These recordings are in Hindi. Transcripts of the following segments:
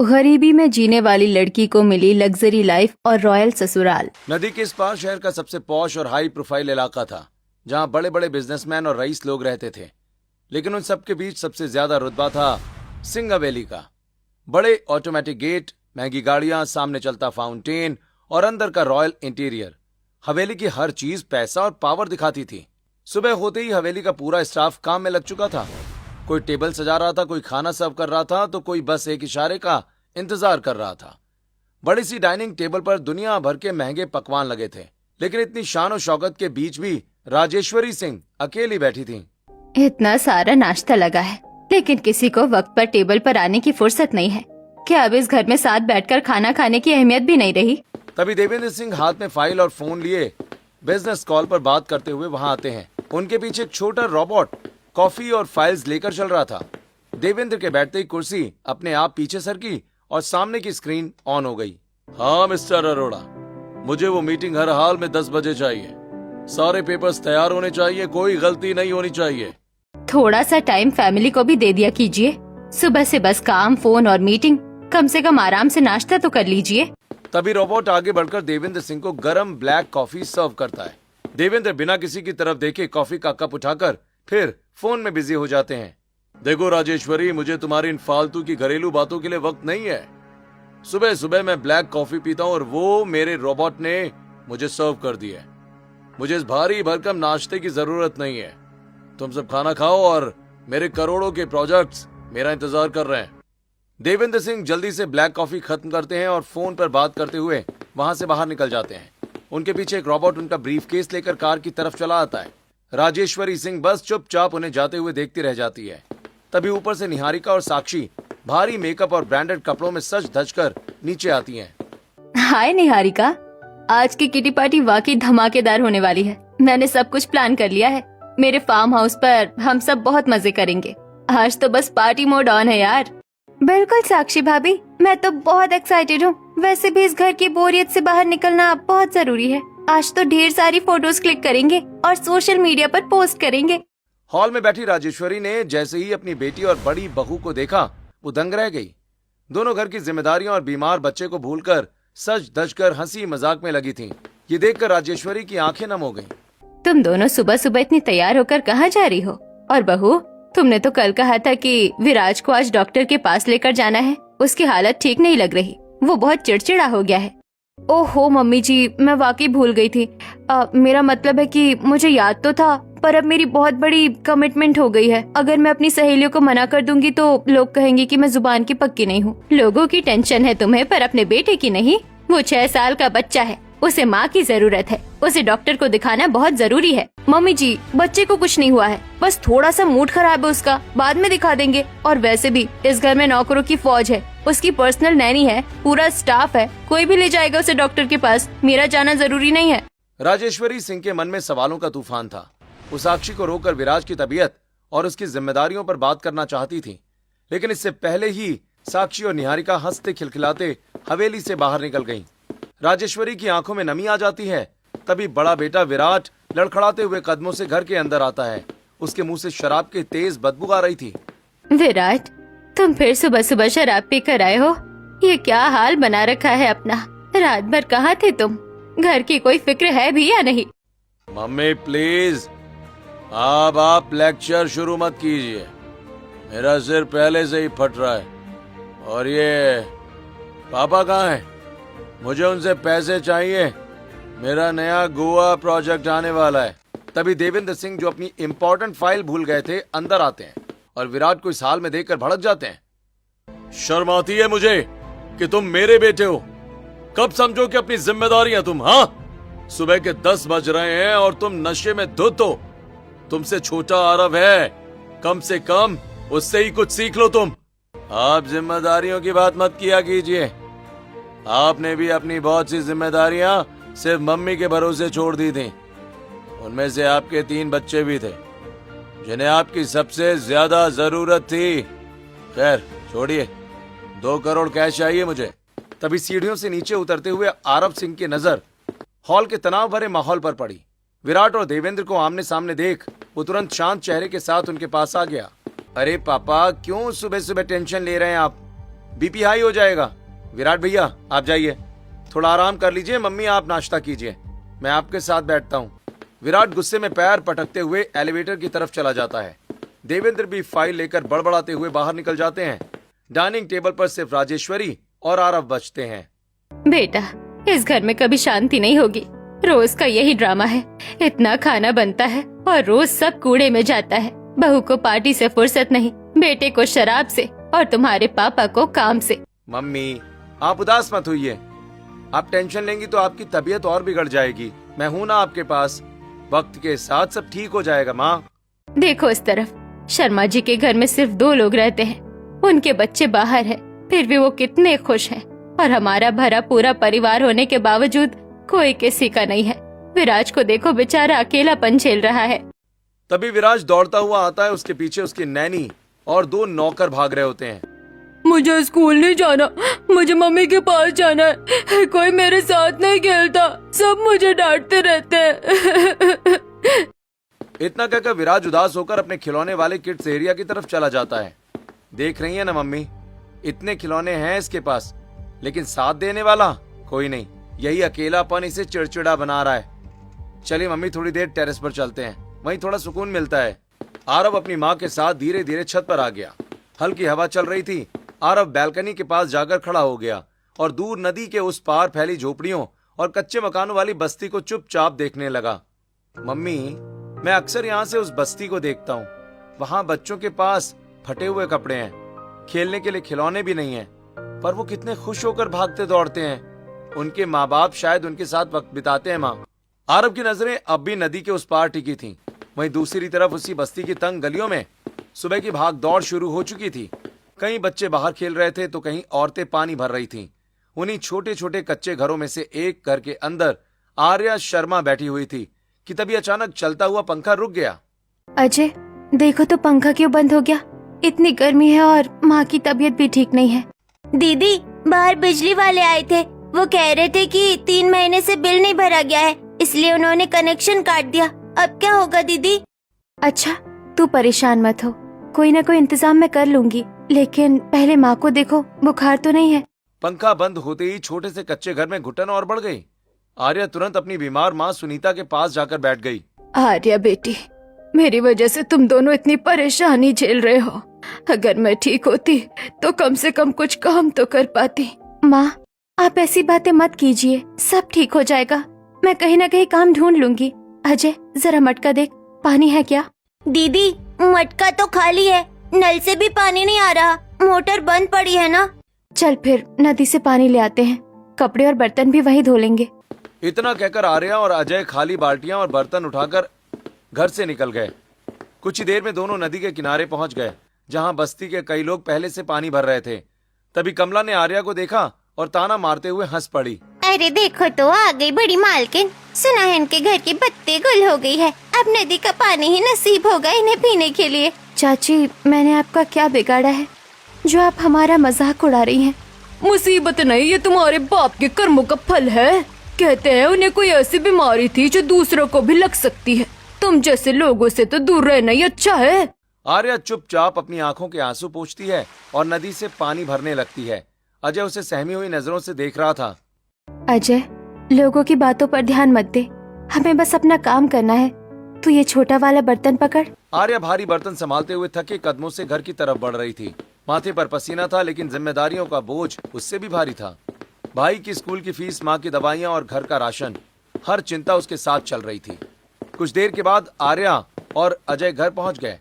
गरीबी में जीने वाली लड़की को मिली लग्जरी लाइफ और रॉयल ससुराल। नदी के इस पार शहर का सबसे पॉश और हाई प्रोफाइल इलाका था, जहां बड़े बड़े बिजनेसमैन और रईस लोग रहते थे। लेकिन उन सबके बीच सबसे ज्यादा रुतबा था सिंह हवेली का। बड़े ऑटोमेटिक गेट, महंगी गाड़ियां, सामने चलता फाउंटेन और अंदर का रॉयल इंटीरियर। हवेली की हर चीज पैसा और पावर दिखाती थी। सुबह होते ही हवेली का पूरा स्टाफ काम में लग चुका था। कोई टेबल सजा रहा था, कोई खाना सर्व कर रहा था, तो कोई बस एक इशारे का इंतजार कर रहा था। बड़ी सी डाइनिंग टेबल पर दुनिया भर के महंगे पकवान लगे थे, लेकिन इतनी शान और शौकत के बीच भी राजेश्वरी सिंह अकेली बैठी थी। इतना सारा नाश्ता लगा है, लेकिन किसी को वक्त पर टेबल पर आने की फुर्सत नहीं है। क्या अब इस घर में साथ बैठकर खाना खाने की अहमियत भी नहीं रही? तभी देवेंद्र सिंह हाथ में फाइल और फोन लिए बिजनेस कॉल पर बात करते हुए वहां आते हैं। उनके पीछे एक छोटा रोबोट कॉफी और फाइल्स लेकर चल रहा था। देवेंद्र के बैठते ही कुर्सी अपने आप पीछे सरकी और सामने की स्क्रीन ऑन हो गई। हाँ मिस्टर अरोड़ा, मुझे वो मीटिंग हर हाल में 10 बजे चाहिए। सारे पेपर्स तैयार होने चाहिए, कोई गलती नहीं होनी चाहिए। थोड़ा सा टाइम फैमिली को भी दे दिया कीजिए। सुबह से बस काम, फोन और मीटिंग। कम से कम आराम से नाश्ता तो कर लीजिए। तभी रोबोट आगे बढ़कर देवेंद्र सिंह को गरम ब्लैक कॉफी सर्व करता है। देवेंद्र बिना किसी की तरफ देखे कॉफी का कप उठाकर फिर फोन में बिजी हो जाते हैं। देखो राजेश्वरी, मुझे तुम्हारी इन फालतू की घरेलू बातों के लिए वक्त नहीं है। सुबह सुबह मैं ब्लैक कॉफी पीता हूँ और वो मेरे रोबोट ने मुझे सर्व कर दिया है। मुझे इस भारी भरकम नाश्ते की जरूरत नहीं है। तुम सब खाना खाओ और मेरे करोड़ों के प्रोजेक्ट्स मेरा इंतजार कर रहे हैं। देवेंद्र सिंह जल्दी से ब्लैक कॉफी खत्म करते हैं और फोन पर बात करते हुए वहां से बाहर निकल जाते हैं। उनके पीछे एक रोबोट उनका ब्रीफकेस लेकर कार की तरफ चला आता है। राजेश्वरी सिंह बस चुपचाप उन्हें जाते हुए देखती रह जाती है। तभी ऊपर से निहारिका और साक्षी भारी मेकअप और ब्रांडेड कपड़ों में सज धज कर नीचे आती हैं। हाय निहारिका, आज की किटी पार्टी वाकई धमाकेदार होने वाली है। मैंने सब कुछ प्लान कर लिया है। मेरे फार्म हाउस पर हम सब बहुत मजे करेंगे। आज तो बस पार्टी मोड ऑन है यार। बिल्कुल साक्षी भाभी, मैं तो बहुत एक्साइटेड हूँ। वैसे भी इस घर की बोरियत से बाहर निकलना बहुत जरूरी है। आज तो ढेर सारी फोटोज क्लिक करेंगे और सोशल मीडिया पर पोस्ट करेंगे। हॉल में बैठी राजेश्वरी ने जैसे ही अपनी बेटी और बड़ी बहू को देखा, वो दंग रह गई। दोनों घर की जिम्मेदारियां और बीमार बच्चे को भूलकर सज धज कर हंसी मजाक में लगी थीं। ये देखकर राजेश्वरी की आंखें नम हो गईं। तुम दोनों सुबह सुबह इतनी तैयार होकर कहाँ जा रही हो? और बहू, तुमने तो कल कहा था कि विराज को आज डॉक्टर के पास लेकर जाना है। उसकी हालत ठीक नहीं लग रही, वो बहुत चिड़चिड़ा हो गया है। ओहो मम्मी जी, मैं वाकई भूल गई थी। मेरा मतलब है कि मुझे याद तो था, पर अब मेरी बहुत बड़ी कमिटमेंट हो गई है। अगर मैं अपनी सहेलियों को मना कर दूंगी तो लोग कहेंगे कि मैं जुबान की पक्की नहीं हूँ। लोगों की टेंशन है तुम्हें, पर अपने बेटे की नहीं। वो 6 साल का बच्चा है, उसे माँ की जरूरत है। उसे डॉक्टर को दिखाना बहुत जरूरी है। मम्मी जी, बच्चे को कुछ नहीं हुआ है, बस थोड़ा सा मूड खराब है उसका, बाद में दिखा देंगे। और वैसे भी इस घर में नौकरों की फौज है, उसकी पर्सनल नैनी है, पूरा स्टाफ है, कोई भी ले जाएगा उसे डॉक्टर के पास। मेरा जाना जरूरी नहीं है। राजेश्वरी सिंह के मन में सवालों का तूफान था। वो साक्षी को रोककर विराज की तबीयत और उसकी जिम्मेदारियों पर बात करना चाहती थी, लेकिन इससे पहले ही साक्षी और निहारिका हंसते खिलखिलाते हवेली से बाहर निकल गईं। राजेश्वरी की आंखों में नमी आ जाती है। तभी बड़ा बेटा विराट लड़खड़ाते हुए कदमों से घर के अंदर आता है। उसके मुंह से शराब की तेज बदबू आ रही थी। विराट, तुम फिर सुबह सुबह शराब पी कर आए हो? ये क्या हाल बना रखा है अपना? रात भर कहाँ थे तुम? घर की कोई फिक्र है भी या नहीं? मम्मी प्लीज, अब आप लेक्चर शुरू मत कीजिए। मेरा सिर पहले से ही फट रहा है। और ये पापा कहाँ हैं? मुझे उनसे पैसे चाहिए। मेरा नया गोवा प्रोजेक्ट आने वाला है। तभी देवेंद्र सिंह, जो अपनी इम्पोर्टेंट फाइल भूल गए थे, अंदर आते हैं और विराट को इस हाल में देखकर भड़क जाते हैं। शर्म आती है मुझे कि तुम मेरे बेटे हो। कब समझो कि अपनी जिम्मेदारियां तुम? हाँ, सुबह के 10 बज रहे हैं और तुम नशे में धुत हो। तुमसे छोटा आरव है, कम से कम उससे ही कुछ सीख लो तुम। आप जिम्मेदारियों की बात मत किया कीजिए। आपने भी अपनी बहुत सी जिम्मेदारियां सिर्फ मम्मी के भरोसे छोड़ दी थी। उनमें से आपके 3 बच्चे भी थे, जिन्हें आपकी सबसे ज्यादा जरूरत थी। खैर छोड़िए, 2 करोड़ कैश चाहिए मुझे। तभी सीढ़ियों से नीचे उतरते हुए आरव सिंह की नजर हॉल के तनाव भरे माहौल पर पड़ी। विराट और देवेंद्र को आमने सामने देख वो तुरंत शांत चेहरे के साथ उनके पास आ गया। अरे पापा, क्यों सुबह सुबह टेंशन ले रहे हैं आप? बीपी हाई हो जाएगा। विराट भैया आप जाइए, थोड़ा आराम कर लीजिए। मम्मी आप नाश्ता कीजिए, मैं आपके साथ बैठता हूँ। विराट गुस्से में पैर पटकते हुए एलिवेटर की तरफ चला जाता है। देवेंद्र भी फाइल लेकर बड़बड़ाते हुए बाहर निकल जाते हैं। डाइनिंग टेबल पर सिर्फ राजेश्वरी और आरव बचते हैं। बेटा, इस घर में कभी शांति नहीं होगी। रोज का यही ड्रामा है। इतना खाना बनता है और रोज सब कूड़े में जाता है। बहू को पार्टी से फुर्सत नहीं, बेटे को शराब से और तुम्हारे पापा को काम से। मम्मी आप उदास मत होइए, आप टेंशन लेंगी तो आपकी तबीयत और बिगड़ जाएगी। मैं हूँ ना आपके पास, वक्त के साथ सब ठीक हो जाएगा माँ। देखो इस तरफ, शर्मा जी के घर में सिर्फ 2 लोग रहते हैं। उनके बच्चे बाहर हैं, फिर भी वो कितने खुश हैं। और हमारा भरा पूरा परिवार होने के बावजूद कोई किसी का नहीं है। विराज को देखो, बेचारा अकेलापन झेल रहा है। तभी विराज दौड़ता हुआ आता है। उसके पीछे उसकी नैनी और 2 नौकर भाग रहे होते हैं। मुझे स्कूल नहीं जाना, मुझे मम्मी के पास जाना है। कोई मेरे साथ नहीं खेलता, सब मुझे डांटते रहते हैं। इतना कहकर विराज उदास होकर अपने खिलौने वाले किड्स एरिया की तरफ चला जाता है। देख रही है ना मम्मी, इतने खिलौने हैं इसके पास, लेकिन साथ देने वाला कोई नहीं। यही अकेलापन इसे चिड़चिड़ा बना रहा है। चलिए मम्मी, थोड़ी देर टेरेस पर चलते हैं, वहीं थोड़ा सुकून मिलता है। आरव अपनी माँ के साथ धीरे धीरे छत पर आ गया। हल्की हवा चल रही थी। आरव बैल्कनी के पास जाकर खड़ा हो गया और दूर नदी के उस पार फैली झोपड़ियों और कच्चे मकानों वाली बस्ती को चुपचाप देखने लगा। मम्मी, मैं अक्सर यहाँ से उस बस्ती को देखता हूँ। वहाँ बच्चों के पास फटे हुए कपड़े हैं, खेलने के लिए खिलौने भी नहीं है, पर वो कितने खुश होकर भागते दौड़ते हैं। उनके माँ बाप शायद उनके साथ वक्त बिताते हैं। माँ, आरव की नजरें अब भी नदी के उस पार टिकी थीं। वहीं दूसरी तरफ उसी बस्ती की तंग गलियों में सुबह की भाग दौड़ शुरू हो चुकी थी। कहीं बच्चे बाहर खेल रहे थे तो कहीं औरतें पानी भर रही थीं। उन्हीं छोटे छोटे कच्चे घरों में से एक घर के अंदर आर्या शर्मा बैठी हुई थी कि तभी अचानक चलता हुआ पंखा रुक गया। अजय, देखो तो पंखा क्यों बंद हो गया। इतनी गर्मी है और माँ की तबीयत भी ठीक नहीं है। दीदी, बाहर बिजली वाले आए थे। वो कह रहे थे कि 3 महीने से बिल नहीं भरा गया है, इसलिए उन्होंने कनेक्शन काट दिया। अब क्या होगा दीदी? अच्छा, तू परेशान मत हो, कोई ना कोई इंतजाम मैं कर लूंगी। लेकिन पहले माँ को देखो, बुखार तो नहीं है। पंखा बंद होते ही छोटे से कच्चे घर में घुटन और बढ़ गई। आर्या तुरंत अपनी बीमार माँ सुनीता के पास जाकर बैठ गई। आर्या बेटी, मेरी वजह से तुम दोनों इतनी परेशानी झेल रहे हो। अगर मैं ठीक होती तो कम से कम कुछ काम तो कर पाती। माँ, आप ऐसी बातें मत कीजिए, सब ठीक हो जाएगा। मैं कहीं ना कहीं काम ढूंढ लूंगी। अजय, जरा मटका देख, पानी है क्या? दीदी, मटका तो खाली है, नल से भी पानी नहीं आ रहा, मोटर बंद पड़ी है ना। चल फिर नदी से पानी ले आते हैं, कपड़े और बर्तन भी वहीं धो लेंगे। इतना कहकर आर्या और अजय खाली बाल्टियां और बर्तन उठाकर घर से निकल गए। कुछ ही देर में दोनों नदी के किनारे पहुंच गए, जहां बस्ती के कई लोग पहले से पानी भर रहे थे। तभी कमला ने आर्या को देखा और ताना मारते हुए हंस पड़ी। अरे देखो तो, आ गई बड़ी मालकिन। सुना है इनके घर की बत्ती गुल हो गई है, अब नदी का पानी ही नसीब होगा इन्हें पीने के लिए। चाची, मैंने आपका क्या बिगाड़ा है जो आप हमारा मजाक उड़ा रही हैं? मुसीबत नहीं, ये तुम्हारे बाप के कर्मों का फल है। कहते हैं उन्हें कोई ऐसी बीमारी थी जो दूसरों को भी लग सकती है। तुम जैसे लोगों से तो दूर रहना ही अच्छा है। आर्या चुपचाप अपनी आंखों के आंसू पोंछती है और नदी से पानी भरने लगती है। अजय उसे सहमी हुई नजरों से देख रहा था। अजय, लोगों की बातों पर ध्यान मत दे, हमें बस अपना काम करना है। तू ये छोटा वाला बर्तन पकड़। आर्या भारी बर्तन संभालते हुए थके कदमों से घर की तरफ बढ़ रही थी। माथे पर पसीना था, लेकिन जिम्मेदारियों का बोझ उससे भी भारी था। भाई की स्कूल की फीस, माँ की दवाइयाँ और घर का राशन, हर चिंता उसके साथ चल रही थी। कुछ देर के बाद आर्या और अजय घर पहुंच गए।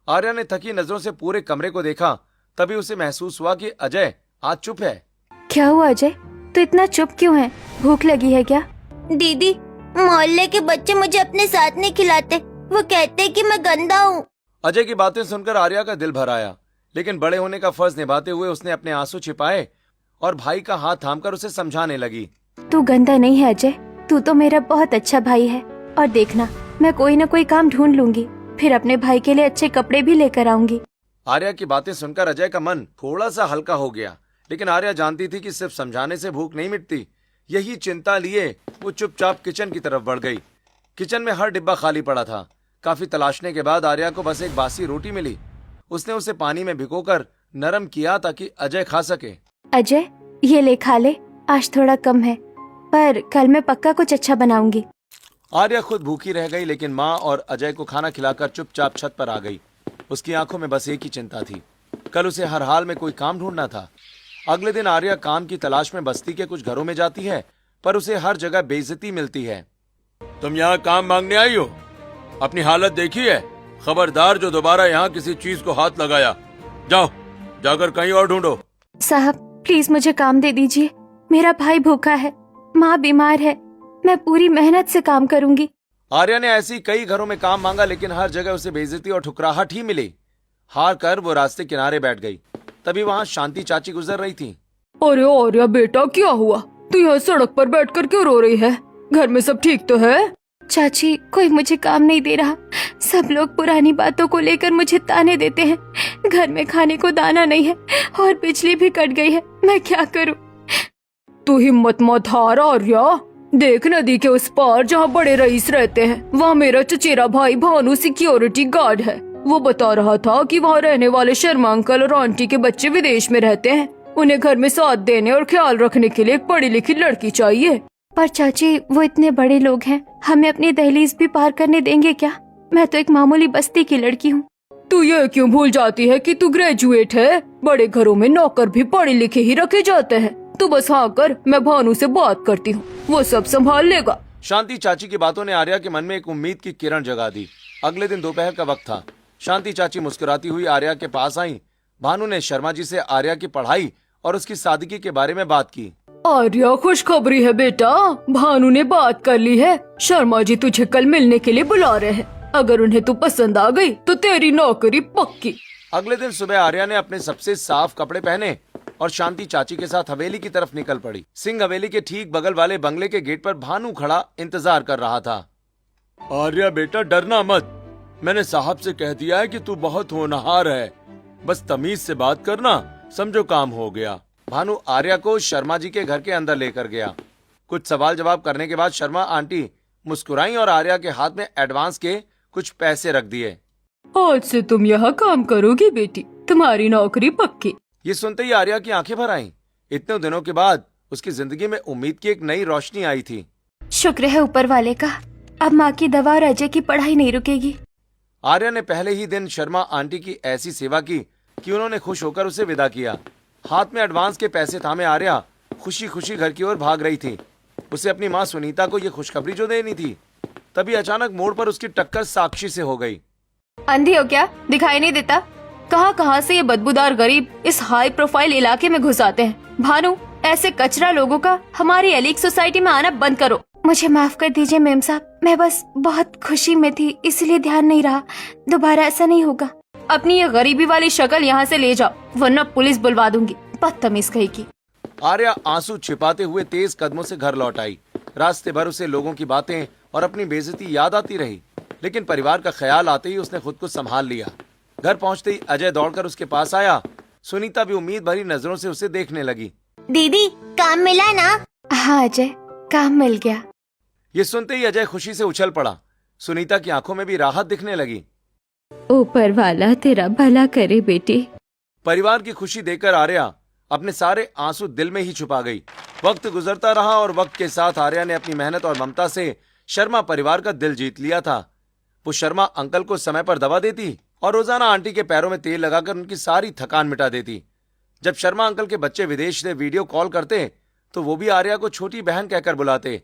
आर्या ने थकी नजरों से पूरे कमरे को देखा, तभी उसे महसूस हुआ कि अजय आज चुप है। क्या हुआ अजय, तू इतना चुप क्यों है? भूख लगी है क्या? दीदी, मोहल्ले के बच्चे मुझे अपने साथ नहीं खिलाते, वो कहते कि मैं गंदा हूँ। अजय की बातें सुनकर आर्या का दिल भर आया, लेकिन बड़े होने का फर्ज निभाते हुए उसने अपने आंसू छिपाए और भाई का हाथ थामकर उसे समझाने लगी। तू गंदा नहीं है अजय, तू तो मेरा बहुत अच्छा भाई है। और देखना, मैं कोई ना कोई काम ढूंढ लूंगी, फिर अपने भाई के लिए अच्छे कपड़े भी लेकर आऊंगी। आर्या की बातें सुनकर अजय का मन थोड़ा सा हल्का हो गया, लेकिन आर्या जानती थी कि सिर्फ समझाने से भूख नहीं मिटती। यही चिंता लिए वो चुपचाप किचन की तरफ बढ़ गई। किचन में हर डिब्बा खाली पड़ा था। काफी तलाशने के बाद आर्या को बस एक बासी रोटी मिली। उसने उसे पानी में भिगोकर नरम किया ताकि अजय खा सके। अजय, ये ले खा ले, आज थोड़ा कम है, पर कल मैं पक्का कुछ अच्छा बनाऊंगी। आर्या खुद भूखी रह गई, लेकिन माँ और अजय को खाना खिलाकर चुपचाप छत पर आ गई। उसकी आंखों में बस एक ही चिंता थी, कल उसे हर हाल में कोई काम ढूंढना था। अगले दिन आर्या काम की तलाश में बस्ती के कुछ घरों में जाती है, पर उसे हर जगह बेइज्जती मिलती है। तुम यहाँ काम मांगने आई हो? अपनी हालत देखी है? खबरदार जो दोबारा यहाँ किसी चीज को हाथ लगाया, जाओ जाकर कहीं और ढूंढो। साहब, प्लीज मुझे काम दे दीजिए, मेरा भाई भूखा है, माँ बीमार है, मैं पूरी मेहनत से काम करूंगी। आर्या ने ऐसी कई घरों में काम मांगा, लेकिन हर जगह उसे बेइज्जती और ठुकराहट ही मिली। हार कर वो रास्ते किनारे बैठ गई। तभी वहाँ शांति चाची गुजर रही थी। अरे आर्या बेटा, क्या हुआ? तू यहाँ सड़क पर बैठकर क्यों रो रही है? घर में सब ठीक तो है? चाची, कोई मुझे काम नहीं दे रहा, सब लोग पुरानी बातों को लेकर मुझे ताने देते हैं। घर में खाने को दाना नहीं है और बिजली भी कट गई है, मैं क्या करूं? तू हिम्मत मत हार आर्या। देख, नदी के उस पार जहाँ बड़े रईस रहते हैं, वहाँ मेरा चचेरा भाई भानु सिक्योरिटी गार्ड है। वो बता रहा था कि वहाँ रहने वाले शर्मा अंकल और आंटी के बच्चे विदेश में रहते हैं। उन्हें घर में साथ देने और ख्याल रखने के लिए एक पढ़ी लिखी लड़की चाहिए। पर चाची, वो इतने बड़े लोग हैं, हमें अपनी दहलीज भी पार करने देंगे क्या? मैं तो एक मामूली बस्ती की लड़की हूँ। तू ये क्यों भूल जाती है कि तू ग्रेजुएट है? बड़े घरों में नौकर भी पढ़े लिखे ही रखे जाते हैं। तू बस हाँ कर, मैं भानु से बात करती हूँ, वो सब संभाल लेगा। शांति चाची की बातों ने आर्या के मन में एक उम्मीद की किरण जगा दी। अगले दिन दोपहर का वक्त था। शांति चाची मुस्कुराती हुई आर्या के पास आई। भानु ने शर्मा जी से आर्या की पढ़ाई और उसकी सादगी के बारे में बात की। आर्या, खुशखबरी है बेटा, भानु ने बात कर ली है। शर्मा जी तुझे कल मिलने के लिए बुला रहे हैं। अगर उन्हें तू पसंद आ गई तो तेरी नौकरी पक्की। अगले दिन सुबह आर्या ने अपने सबसे साफ कपड़े पहने और शांति चाची के साथ हवेली की तरफ निकल पड़ी। सिंह हवेली के ठीक बगल वाले बंगले के गेट पर भानु खड़ा इंतजार कर रहा था। आर्या बेटा, डरना मत, मैंने साहब से कह दिया है कि तू बहुत होनहार है, बस तमीज से बात करना, समझो काम हो गया। भानु आर्या को शर्मा जी के घर के अंदर लेकर गया। कुछ सवाल जवाब करने के बाद शर्मा आंटी मुस्कुराई और आर्या के हाथ में एडवांस के कुछ पैसे रख दिए। आज से तुम यहाँ काम करोगी बेटी, तुम्हारी नौकरी पक्की। ये सुनते ही आर्या की आंखें भर आईं। इतने दिनों के बाद उसकी जिंदगी में उम्मीद की एक नई रोशनी आई थी। शुक्र है ऊपर वाले का, अब माँ की दवा और अजय की पढ़ाई नहीं रुकेगी। आर्या ने पहले ही दिन शर्मा आंटी की ऐसी सेवा की कि उन्होंने खुश होकर उसे विदा किया। हाथ में एडवांस के पैसे थामे आर्या खुशी खुशी घर की ओर भाग रही थी। उसे अपनी माँ सुनीता को ये खुशखबरी जो देनी थी, तभी अचानक मोड़ पर उसकी टक्कर साक्षी से हो गई। अंधी हो क्या? दिखाई नहीं देता? कहाँ से ये बदबूदार गरीब इस हाई प्रोफाइल इलाके में घुस आते हैं? भानु, ऐसे कचरा लोगों का हमारी एलिक सोसाइटी में आना बंद करो। मुझे माफ कर दीजिए मेम साहब, मैं बस बहुत खुशी में थी इसलिए ध्यान नहीं रहा, दोबारा ऐसा नहीं होगा। अपनी ये गरीबी वाली शक्ल यहाँ से ले जाओ, वरना पुलिस बुलवा दूंगी, बदतमीज कहीं की। आर्या आंसू छिपाते हुए तेज कदमों से घर लौट आई। रास्ते भर उसे लोगों की बातें और अपनी बेइज्जती याद आती रही, लेकिन परिवार का ख्याल आते ही उसने खुद को संभाल लिया। घर पहुंचते ही अजय दौड़कर उसके पास आया। सुनीता भी उम्मीद भरी नजरों से उसे देखने लगी। दीदी, काम मिला ना? हाँ अजय, काम मिल गया। ये सुनते ही अजय खुशी से उछल पड़ा। सुनीता की आंखों में भी राहत दिखने लगी। ऊपर वाला तेरा भला करे बेटी। परिवार की खुशी देखकर आर्या अपने सारे आंसू दिल में ही छुपा गई। वक्त गुजरता रहा और वक्त के साथ आर्या ने अपनी मेहनत और ममता से शर्मा परिवार का दिल जीत लिया था। वो शर्मा अंकल को समय पर दवा देती और रोजाना आंटी के पैरों में तेल लगाकर उनकी सारी थकान मिटा देती। जब शर्मा अंकल के बच्चे विदेश से वीडियो कॉल करते तो वो भी आर्या को छोटी बहन कहकर बुलाते।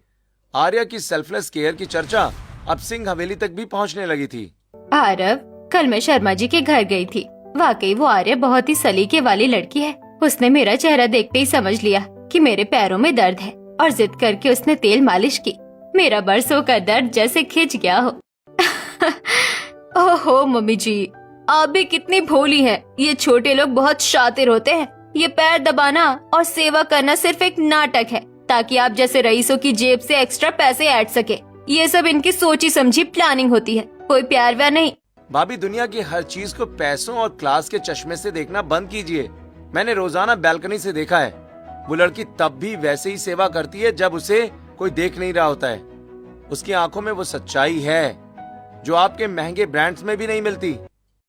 आर्या की सेल्फलेस केयर की चर्चा अब सिंह हवेली तक भी पहुंचने लगी थी। आरव, कल मैं शर्मा जी के घर गई थी। वाकई वो आर्या बहुत ही सलीके वाली लड़की है। उसने मेरा चेहरा देखते ही समझ लिया कि मेरे पैरों में दर्द है और जिद करके उसने तेल मालिश की। मेरा बरसों का दर्द जैसे खिंच गया हो। ओहो मम्मी जी, आप भी कितनी भोली हैं। ये छोटे लोग बहुत शातिर होते हैं। ये पैर दबाना और सेवा करना सिर्फ एक नाटक है ताकि आप जैसे रईसों की जेब से एक्स्ट्रा पैसे ऐड सके। ये सब इनकी सोची समझी प्लानिंग होती है, कोई प्यार व्यार नहीं। भाभी, दुनिया की हर चीज को पैसों और क्लास के चश्मे से देखना बंद कीजिए। मैंने रोजाना बैल्कनी से देखा है, वो लड़की तब भी वैसे ही सेवा करती है जब उसे कोई देख नहीं रहा होता है। उसकी आंखों में वो सच्चाई है जो आपके महंगे ब्रांड्स में भी नहीं मिलती।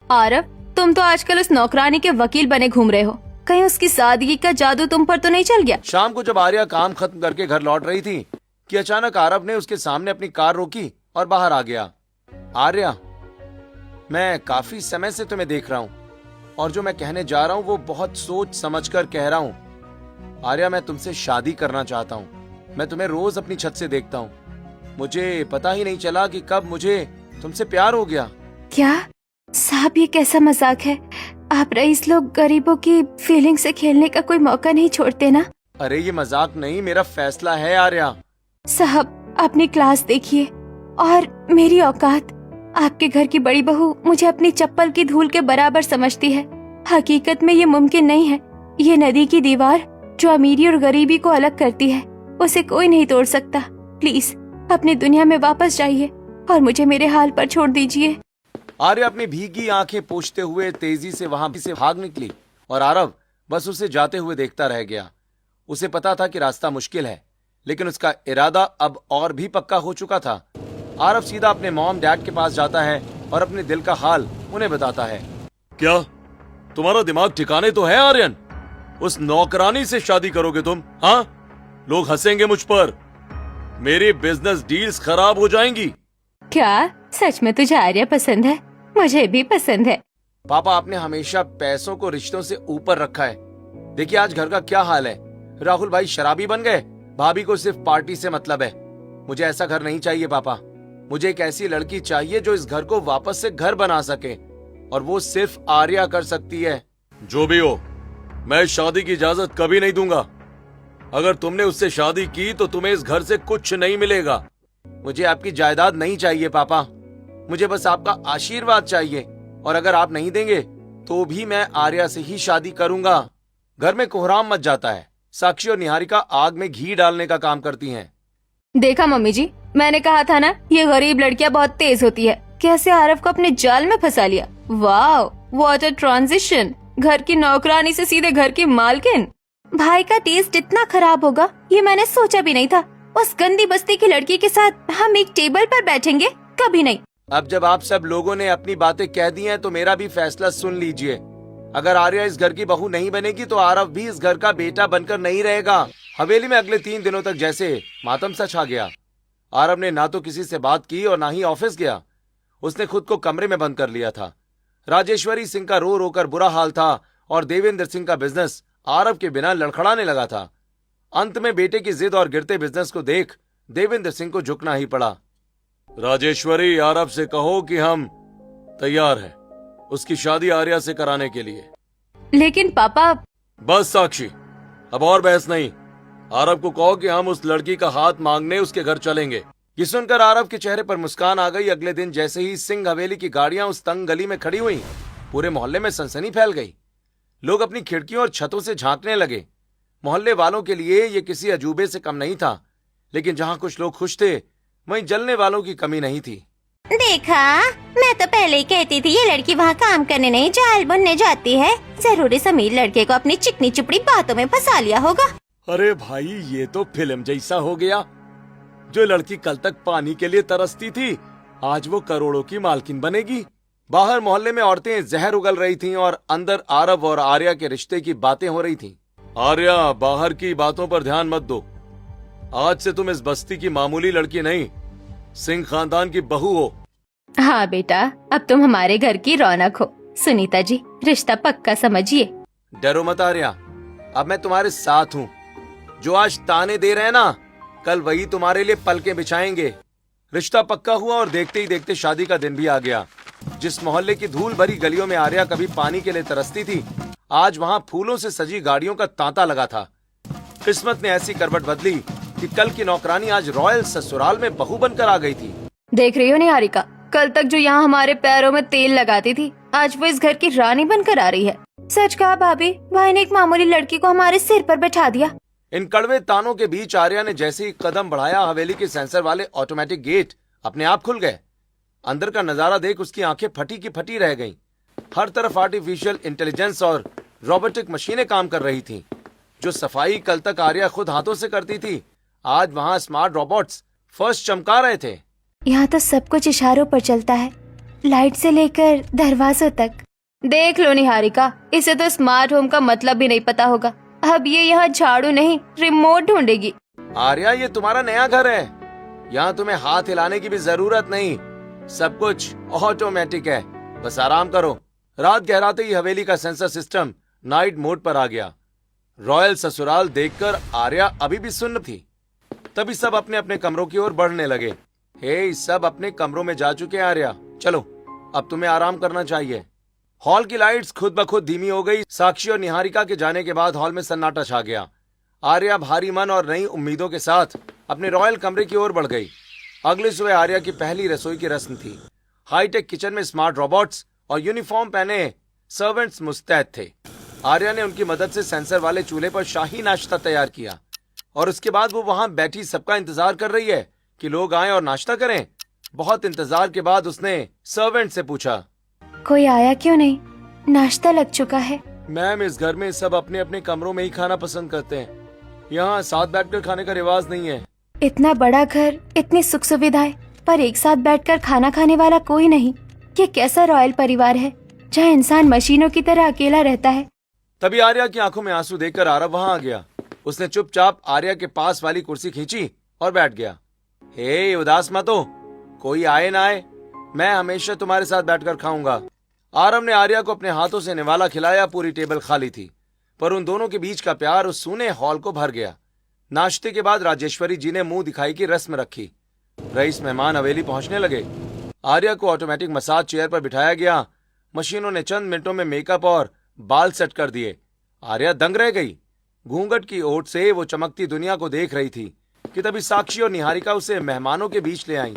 आरव, तुम तो आजकल उस नौकरानी के वकील बने घूम रहे हो। कहीं उसकी सादगी का जादू तुम पर तो नहीं चल गया? शाम को जब आर्या काम खत्म करके घर लौट रही थी कि अचानक आरव ने उसके सामने अपनी कार रोकी और बाहर आ गया। आर्या, मैं काफी समय से तुम्हें देख रहा हूँ और जो मैं कहने जा रहा हूँ वो बहुत सोच समझ कर कह रहा हूँ। आर्या, मैं तुमसे शादी करना चाहता हूँ। मैं तुम्हें रोज अपनी छत से देखता हूँ। मुझे पता ही नहीं चला कि कब मुझे तुमसे प्यार हो गया। क्या साहब, ये कैसा मजाक है? आप रईस लोग गरीबों की फीलिंग से खेलने का कोई मौका नहीं छोड़ते ना? अरे ये मजाक नहीं, मेरा फैसला है आर्या। साहब, अपनी क्लास देखिए और मेरी औकात। आपके घर की बड़ी बहू मुझे अपनी चप्पल की धूल के बराबर समझती है। हकीकत में ये मुमकिन नहीं है। ये नदी की दीवार जो अमीरी और गरीबी को अलग करती है, उसे कोई नहीं तोड़ सकता। प्लीज अपनी दुनिया में वापस जाइए और मुझे मेरे हाल पर छोड़ दीजिए। आर्या अपनी भीगी आंखें पोंछते हुए तेजी से वहां से भाग निकली और आरव बस उसे जाते हुए देखता रह गया। उसे पता था कि रास्ता मुश्किल है, लेकिन उसका इरादा अब और भी पक्का हो चुका था। आरव सीधा अपने मॉम डैड के पास जाता है और अपने दिल का हाल उन्हें बताता है। क्या तुम्हारा दिमाग ठिकाने तो है आर्यन? उस नौकरानी से शादी करोगे तुम? हाँ, लोग हंसेंगे मुझ पर, मेरी बिजनेस डील्स खराब हो जाएंगी। क्या सच में तुझे आर्या पसंद है? मुझे भी पसंद है। पापा, आपने हमेशा पैसों को रिश्तों से ऊपर रखा है। देखिए आज घर का क्या हाल है। राहुल भाई शराबी बन गए, भाभी को सिर्फ पार्टी से मतलब है। मुझे ऐसा घर नहीं चाहिए पापा। मुझे एक ऐसी लड़की चाहिए जो इस घर को वापस से घर बना सके, और वो सिर्फ आर्या कर सकती है। जो भी हो, मैं शादी की इजाजत कभी नहीं दूंगा। अगर तुमने उससे शादी की तो तुम्हें इस घर से कुछ नहीं मिलेगा। मुझे आपकी जायदाद नहीं चाहिए पापा, मुझे बस आपका आशीर्वाद चाहिए, और अगर आप नहीं देंगे तो भी मैं आर्या से ही शादी करूंगा। घर में कोहराम मच जाता है। साक्षी और निहारिका आग में घी डालने का काम करती हैं। देखा मम्मी जी, मैंने कहा था ना, ये गरीब लड़कियां बहुत तेज होती है। कैसे आरव को अपने जाल में फंसा लिया। वाह, व्हाट अ ट्रांजिशन। घर की नौकरानी से सीधे घर की मालकिन। भाई का टेस्ट इतना खराब होगा ये मैंने सोचा भी नहीं था। उस गंदी बस्ती की लड़की के साथ हम एक टेबल पर बैठेंगे, कभी नहीं। अब जब आप सब लोगों ने अपनी बातें कह दी हैं तो मेरा भी फैसला सुन लीजिए। अगर आर्या इस घर की बहू नहीं बनेगी तो आरव भी इस घर का बेटा बनकर नहीं रहेगा। हवेली में अगले 3 दिनों तक जैसे मातम सा छा गया। आरव ने ना तो किसी से बात की और ना ही ऑफिस गया। उसने खुद को कमरे में बंद कर लिया था। राजेश्वरी सिंह का रो रो कर बुरा हाल था और देवेंद्र सिंह का बिजनेस आरव के बिना लड़खड़ाने लगा था। अंत में बेटे की जिद और गिरते बिजनेस को देख देवेंद्र सिंह को झुकना ही पड़ा। राजेश्वरी, आरव से कहो कि हम तैयार हैं उसकी शादी आर्या से कराने के लिए। लेकिन पापा। बस साक्षी, अब और बहस नहीं। आरव को कहो कि हम उस लड़की का हाथ मांगने उसके घर चलेंगे। ये सुनकर आरव के चेहरे पर मुस्कान आ गई। अगले दिन जैसे ही सिंह हवेली की गाड़ियां उस तंग गली में खड़ी हुई, पूरे मोहल्ले में सनसनी फैल गई। लोग अपनी खिड़कियों और छतों से झांकने लगे। मोहल्ले वालों के लिए ये किसी अजूबे से कम नहीं था, लेकिन जहां कुछ लोग खुश थे वहीं जलने वालों की कमी नहीं थी। देखा, मैं तो पहले ही कहती थी ये लड़की वहाँ काम करने नहीं जाल बुनने जाती है। जरूर इस अमीर लड़के को अपनी चिकनी चुपड़ी बातों में फंसा लिया होगा। अरे भाई, ये तो फिल्म जैसा हो गया। जो लड़की कल तक पानी के लिए तरसती थी, आज वो करोड़ों की मालकिन बनेगी। बाहर मोहल्ले में औरतें जहर उगल रही थीं और अंदर आरव और आर्या के रिश्ते की बातें हो रही थीं। आर्या, बाहर की बातों पर ध्यान मत दो। आज से तुम इस बस्ती की मामूली लड़की नहीं, सिंह खानदान की बहू हो। हाँ बेटा, अब तुम हमारे घर की रौनक हो। सुनीता जी, रिश्ता पक्का समझिए। डरो मत आर्या, अब मैं तुम्हारे साथ हूँ। जो आज ताने दे रहे हैं ना, कल वही तुम्हारे लिए पलकें बिछाएंगे। रिश्ता पक्का हुआ और देखते ही देखते शादी का दिन भी आ गया। जिस मोहल्ले की धूल भरी गलियों में आर्या कभी पानी के लिए तरसती थी, आज वहां फूलों से सजी गाड़ियों का तांता लगा था। किस्मत ने ऐसी करवट बदली कि कल की नौकरानी आज रॉयल ससुराल में बहू बनकर आ गई थी। देख रही हो निहारिका, कल तक जो यहाँ हमारे पैरों में तेल लगाती थी, आज वो इस घर की रानी बनकर आ रही है। सच कहा भाभी, भाई ने एक मामूली लड़की को हमारे सिर पर बैठा दिया। इन कड़वे तानों के बीच आर्या ने जैसे ही कदम बढ़ाया, हवेली के सेंसर वाले ऑटोमेटिक गेट अपने आप खुल गए। अंदर का नजारा देख उसकी आंखें फटी की फटी रह गईं। हर तरफ आर्टिफिशियल इंटेलिजेंस और रोबोटिक मशीनें काम कर रही थीं। जो सफाई कल तक आर्या खुद हाथों से करती थी, आज वहां स्मार्ट रोबोट्स फर्श चमका रहे थे। यहाँ तो सब कुछ इशारों पर चलता है, लाइट से लेकर दरवाजों तक। देख लो निहारिका, इसे तो स्मार्ट होम का मतलब भी नहीं पता होगा। अब ये यहाँ झाड़ू नहीं रिमोट ढूंढेगी। आर्या, ये तुम्हारा नया घर है, यहाँ तुम्हें हाथ हिलाने की भी जरूरत नहीं, सब कुछ ऑटोमेटिक है, बस आराम करो। रात गहराते ही हवेली का सेंसर सिस्टम नाइट मोड पर आ गया। रॉयल ससुराल देखकर आर्या अभी भी सुन्न थी। तभी सब अपने अपने कमरों की ओर बढ़ने लगे। हे, सब अपने कमरों में जा चुके हैं आर्या, चलो अब तुम्हें आराम करना चाहिए। हॉल की लाइट्स खुद ब खुद धीमी हो गई। साक्षी और निहारिका के जाने के बाद हॉल में सन्नाटा छा गया। आर्या भारी मन और नई उम्मीदों के साथ अपने रॉयल कमरे की ओर बढ़ गई। अगली सुबह आर्या की पहली रसोई की रस्म थी। हाईटेक किचन में स्मार्ट रोबोट्स और यूनिफॉर्म पहने सर्वेंट्स मुस्तैद थे। आर्या ने उनकी मदद से सेंसर वाले चूल्हे पर शाही नाश्ता तैयार किया और उसके बाद वो वहां बैठी सबका इंतजार कर रही है कि लोग आए और नाश्ता करें। बहुत इंतजार के बाद उसने सर्वेंट से पूछा, कोई आया क्यों नहीं? नाश्ता लग चुका है। मैम, इस घर में सब अपने अपने कमरों में ही खाना पसंद करते हैं, यहाँ साथ बैठकर खाने का रिवाज नहीं है। इतना बड़ा घर, इतनी सुख सुविधाएं, पर एक साथ बैठकर खाना खाने वाला कोई नहीं। ये कैसा रॉयल परिवार है जहाँ इंसान मशीनों की तरह अकेला रहता है। तभी आर्या की आंखों में आंसू देखकर आरव वहां आ गया। उसने चुपचाप आर्या के पास वाली कुर्सी खींची और बैठ गया। हे, उदास मत हो, कोई आए ना आए, मैं हमेशा तुम्हारे साथ बैठकर खाऊंगा। आरव ने आर्या को अपने हाथों से निवाला खिलाया। पूरी टेबल खाली थी, पर उन दोनों के बीच का प्यार उस सूने हॉल को भर गया। नाश्ते के बाद राजेश्वरी जी ने मुंह दिखाई की रस्म रखी। रईस मेहमान हवेली पहुंचने लगे। आर्या को ऑटोमेटिक मसाज चेयर पर बिठाया गया। मशीनों ने चंद मिनटों में मेकअप और बाल सेट कर दिए। आर्या दंग रह गई। घूंघट की ओट से वो चमकती दुनिया को देख रही थी कि तभी साक्षी और निहारिका उसे मेहमानों के बीच ले आईं।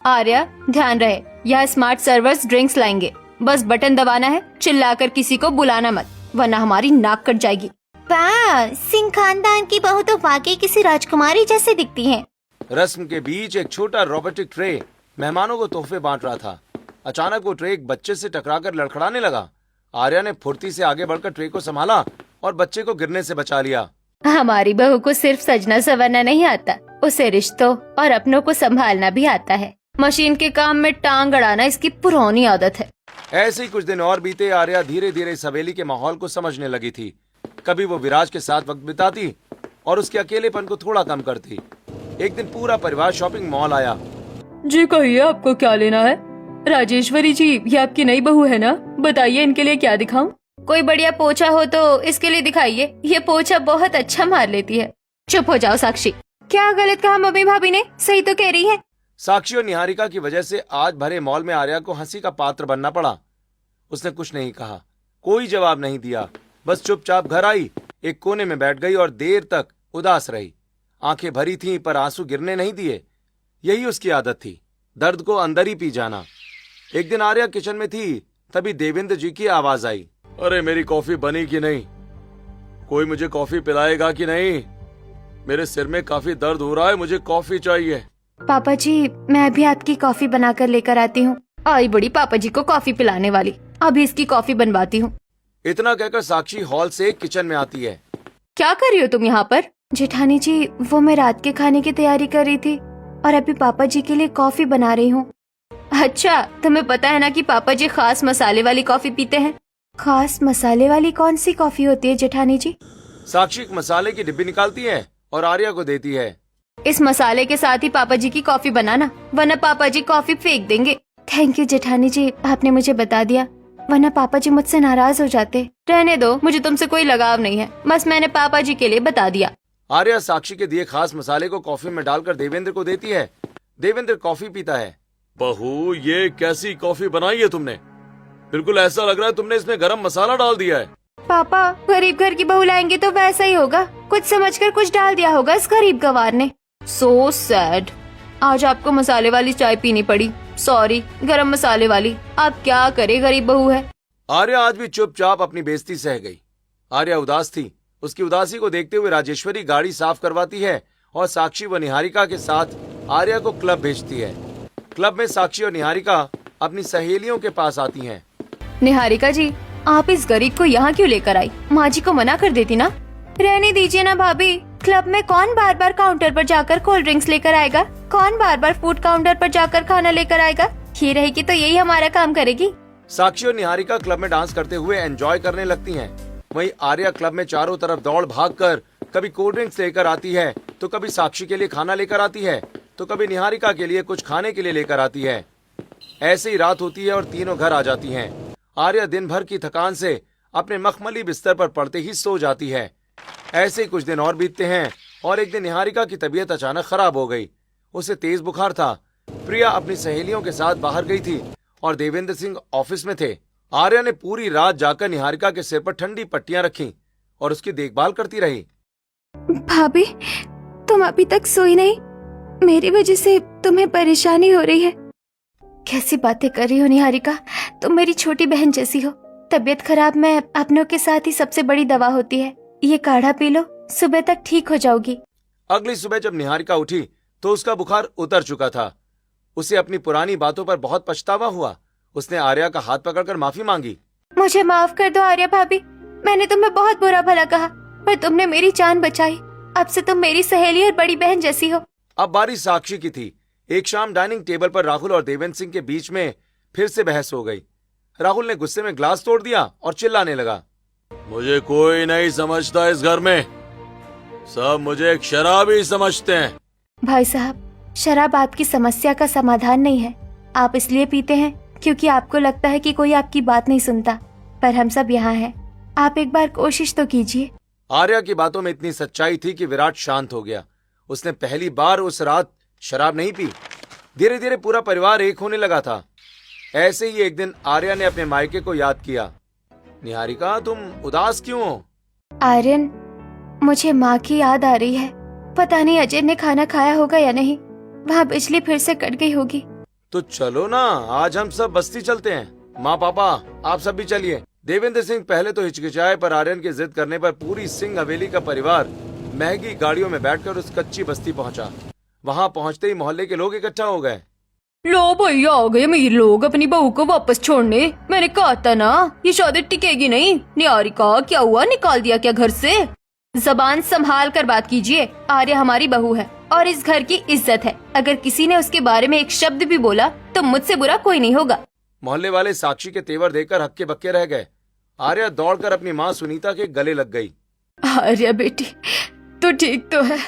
आर्या, ध्यान रहे, यहाँ स्मार्ट सर्वर्स ड्रिंक्स लाएंगे, बस बटन दबाना है, चिल्लाकर किसी को बुलाना मत, वरना हमारी नाक कट जाएगी। वाह, सिंह खानदान की बहू तो वाकई किसी राजकुमारी जैसे दिखती है। रस्म के बीच एक छोटा रोबोटिक ट्रे मेहमानों को तोहफे बांट रहा था। अचानक वो ट्रे एक बच्चे से टकराकर लड़खड़ाने लगा। आर्या ने फुर्ती से आगे बढ़कर ट्रे को संभाला और बच्चे को गिरने से बचा लिया। हमारी बहू को सिर्फ सजना संवरना नहीं आता, उसे रिश्तों और अपनों को संभालना भी आता है। मशीन के काम में टांग अड़ाना इसकी पुरानी आदत है। ऐसे ही कुछ दिन और बीते। आर्या धीरे धीरे इस हवेली के माहौल को समझने लगी थी। कभी वो विराज के साथ वक्त बिताती और उसके अकेलेपन को थोड़ा कम करती। एक दिन पूरा परिवार शॉपिंग मॉल आया। जी कहिए, आपको क्या लेना है? राजेश्वरी जी, ये आपकी नई बहू है ना? बताइए इनके लिए क्या दिखाऊं? कोई बढ़िया पोछा हो तो इसके लिए दिखाइए, ये पोछा बहुत अच्छा मार लेती है। चुप हो जाओ साक्षी, क्या गलत कहा मम्मी भाभी ने? सही तो कह रही है। साक्षी और निहारिका की वजह से आज भरे मॉल में आर्या को हंसी का पात्र बनना पड़ा। उसने कुछ नहीं कहा, कोई जवाब नहीं दिया, बस चुपचाप घर आई, एक कोने में बैठ गई और देर तक उदास रही। आंखें भरी थीं पर आंसू गिरने नहीं दिए। यही उसकी आदत थी, दर्द को अंदर ही पी जाना। एक दिन आर्या किचन में थी, तभी देवेंद्र जी की आवाज आई। अरे, मेरी कॉफी बनी कि नहीं? कोई मुझे कॉफी पिलाएगा कि नहीं? मेरे सिर में काफी दर्द हो रहा है, मुझे कॉफी चाहिए। पापा जी, मैं अभी आपकी कॉफी बनाकर लेकर आती हूँ। आई बड़ी पापा जी को कॉफी पिलाने वाली, अभी इसकी कॉफी बनवाती हूँ। इतना कहकर साक्षी हॉल से किचन में आती है। क्या कर रही हो तुम यहाँ पर? जेठानी जी, वो मैं रात के खाने की तैयारी कर रही थी और अभी पापा जी के लिए कॉफी बना रही हूँ। अच्छा, तुम्हें पता है ना कि पापा जी खास मसाले वाली कॉफी पीते हैं। खास मसाले वाली कौन सी कॉफी होती है जेठानी जी? साक्षी एक मसाले की डिब्बी निकालती है और आर्या को देती है। इस मसाले के साथ ही पापा जी की कॉफी बनाना, वरना पापा जी कॉफी फेंक देंगे। थैंक यू जेठानी जी, आपने मुझे बता दिया, वरना पापा जी मुझसे नाराज हो जाते। रहने दो, मुझे तुमसे कोई लगाव नहीं है, बस मैंने पापा जी के लिए बता दिया। आर्या साक्षी के दिए खास मसाले को कॉफी में डालकर देवेंद्र को देती है। देवेंद्र कॉफी पीता है। बहू, ये कैसी कॉफी बनाई है तुमने? बिल्कुल ऐसा लग रहा है तुमने इसमें गरम मसाला डाल दिया है। पापा, गरीब घर की बहू लाएंगे तो वैसा ही होगा, कुछ समझकर कुछ डाल दिया होगा इस गरीब गवार ने। सो सैड, आज आपको मसाले वाली चाय पीनी पड़ी। सॉरी, गरम मसाले वाली। आप क्या करे, गरीब बहू है। आर्या आज भी चुपचाप अपनी बेइज्जती सह गई। आर्या उदास थी। उसकी उदासी को देखते हुए राजेश्वरी गाड़ी साफ करवाती है और साक्षी व निहारिका के साथ आर्या को क्लब भेजती है। क्लब में साक्षी और निहारिका अपनी सहेलियों के पास आती हैं। निहारिका जी, आप इस गरीब को यहाँ क्यों लेकर आई? माँ जी को मना कर देती ना। रहने दीजिए ना भाभी, क्लब में कौन बार बार काउंटर पर जाकर कोल्ड ड्रिंक्स लेकर आएगा? कौन बार बार फूड काउंटर पर जाकर खाना लेकर आएगा? ये रहेगी तो यही हमारा काम करेगी। साक्षी और निहारिका क्लब में डांस करते हुए एंजॉय करने लगती हैं। वहीं आर्या क्लब में चारों तरफ दौड़ भागकर कभी कोल्ड ड्रिंक्स लेकर आती है, तो कभी साक्षी के लिए खाना लेकर आती है, तो कभी निहारिका के लिए कुछ खाने के लिए लेकर आती है। ऐसे ही रात होती है और तीनों घर आ जाती हैं। आर्या दिन भर की थकान से अपने मखमली बिस्तर पर पड़ते ही सो जाती है। ऐसे ही कुछ दिन और बीतते हैं और एक दिन निहारिका की तबीयत अचानक खराब हो गई। उसे तेज बुखार था। प्रिया अपनी सहेलियों के साथ बाहर गई थी और देवेंद्र सिंह ऑफिस में थे। आर्या ने पूरी रात जाकर निहारिका के सिर पर ठंडी पट्टियां रखी और उसकी देखभाल करती रही। भाभी, तुम अभी तक सोई नहीं? मेरी वजह से तुम्हें परेशानी हो रही है। कैसी बातें कर रही हो निहारिका, तुम मेरी छोटी बहन जैसी हो। तबीयत खराब में अपनों के साथ ही सबसे बड़ी दवा होती है। ये काढ़ा पी लो, सुबह तक ठीक हो जाओगी। अगली सुबह जब निहारिका उठी तो उसका बुखार उतर चुका था। उसे अपनी पुरानी बातों पर बहुत पछतावा हुआ। उसने आर्या का हाथ पकड़कर माफी मांगी। मुझे माफ कर दो आर्या भाभी, मैंने तुम्हें बहुत बुरा भला कहा, पर तुमने मेरी जान बचाई। अब से तुम मेरी सहेली और बड़ी बहन जैसी हो। अब बारी साक्षी की थी। एक शाम डाइनिंग टेबल पर राहुल और देवेंद्र सिंह के बीच में फिर से बहस हो गई। राहुल ने गुस्से में ग्लास तोड़ दिया और चिल्लाने लगा, मुझे कोई नहीं समझता इस घर में, सब मुझे एक शराबी समझते हैं। भाई साहब, शराब आपकी समस्या का समाधान नहीं है। आप इसलिए पीते हैं क्योंकि आपको लगता है कि कोई आपकी बात नहीं सुनता, पर हम सब यहाँ हैं। आप एक बार कोशिश तो कीजिए। आर्या की बातों में इतनी सच्चाई थी कि विराट शांत हो गया। उसने पहली बार उस रात शराब नहीं पी। धीरे धीरे पूरा परिवार एक होने लगा था। ऐसे ही एक दिन आर्या ने अपने मायके को याद किया। निहारिका, तुम उदास क्यों हो? आर्यन, मुझे माँ की याद आ रही है। पता नहीं अजय ने खाना खाया होगा या नहीं। वहाँ बिजली फिर से कट गई होगी। तो चलो ना, आज हम सब बस्ती चलते हैं। माँ पापा, आप सब भी चलिए। देवेंद्र सिंह पहले तो हिचकिचाए, पर आर्यन की जिद करने पर पूरी सिंह हवेली का परिवार महंगी गाड़ियों में बैठकर उस कच्ची बस्ती पहुंचा। वहां पहुंचते ही मोहल्ले के लोग इकट्ठा हो गए। लो भैया, आ गए अमीर लोग अपनी बहू को वापस छोड़ने। मैंने कहा था ना, ये शादी टिकेगी नहीं। निहारिका, क्या हुआ, निकाल दिया क्या घर से? जबान संभाल कर बात कीजिए। आर्या हमारी बहू है और इस घर की इज्जत है। अगर किसी ने उसके बारे में एक शब्द भी बोला तो मुझसे बुरा कोई नहीं होगा। मोहल्ले वाले साक्षी के तेवर देखकर हक्के बक्के रह गए। आर्या दौड़कर अपनी माँ सुनीता के गले लग गई। आर्या बेटी, तो ठीक तो है।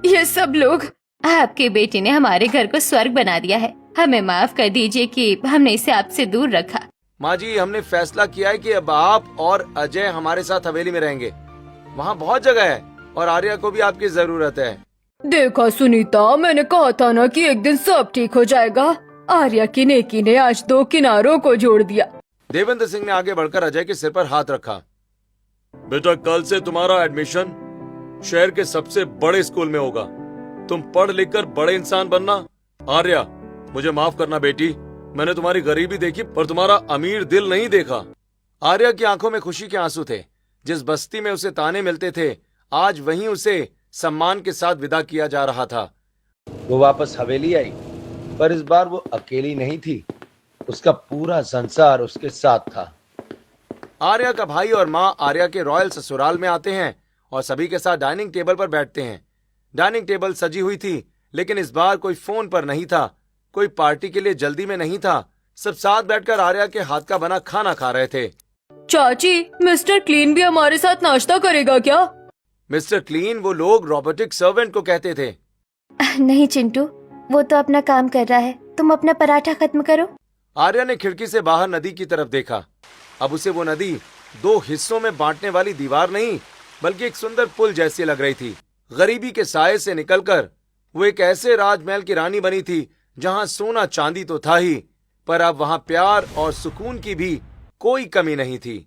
ये सब लोग, आपकी बेटी ने हमारे घर को स्वर्ग बना दिया है। हमें माफ कर दीजिए कि हमने इसे आपसे दूर रखा। माँ जी, हमने फैसला किया है कि अब आप और अजय हमारे साथ हवेली में रहेंगे। वहाँ बहुत जगह है और आर्या को भी आपकी जरूरत है। देखा सुनीता, मैंने कहा था ना कि एक दिन सब ठीक हो जाएगा। आर्या की नेकी ने आज दो किनारों को जोड़ दिया। देवेंद्र सिंह ने आगे बढ़कर अजय के सिर पर हाथ रखा। बेटा, कल से तुम्हारा एडमिशन शहर के सबसे बड़े स्कूल में होगा। तुम पढ़ लिख कर बड़े इंसान बनना। आर्या, मुझे माफ करना बेटी, मैंने तुम्हारी गरीबी देखी पर तुम्हारा अमीर दिल नहीं देखा। आर्या की आंखों में खुशी के आंसू थे। जिस बस्ती में उसे ताने मिलते थे, आज वहीं उसे सम्मान के साथ विदा किया जा रहा था। वो वापस हवेली आई, पर इस बार वो अकेली नहीं थी। उसका पूरा संसार उसके साथ था। आर्या का भाई और माँ आर्या के रॉयल ससुराल में आते हैं और सभी के साथ डाइनिंग टेबल पर बैठते हैं। डाइनिंग टेबल सजी हुई थी, लेकिन इस बार कोई फोन पर नहीं था, कोई पार्टी के लिए जल्दी में नहीं था। सब साथ बैठकर आर्या के हाथ का बना खाना खा रहे थे। चाची, मिस्टर क्लीन भी हमारे साथ नाश्ता करेगा क्या? मिस्टर क्लीन वो लोग रोबोटिक सर्वेंट को कहते थे। नहीं चिंटू, वो तो अपना काम कर रहा है। तुम अपना पराठा खत्म करो। आर्या ने खिड़की से बाहर नदी की तरफ देखा। अब उसे वो नदी दो हिस्सों में बांटने वाली दीवार नहीं, बल्कि एक सुंदर पुल जैसी लग रही थी। गरीबी के साये से निकलकर वो एक ऐसे राजमहल की रानी बनी थी जहां सोना चांदी तो था ही, पर अब वहां प्यार और सुकून की भी कोई कमी नहीं थी।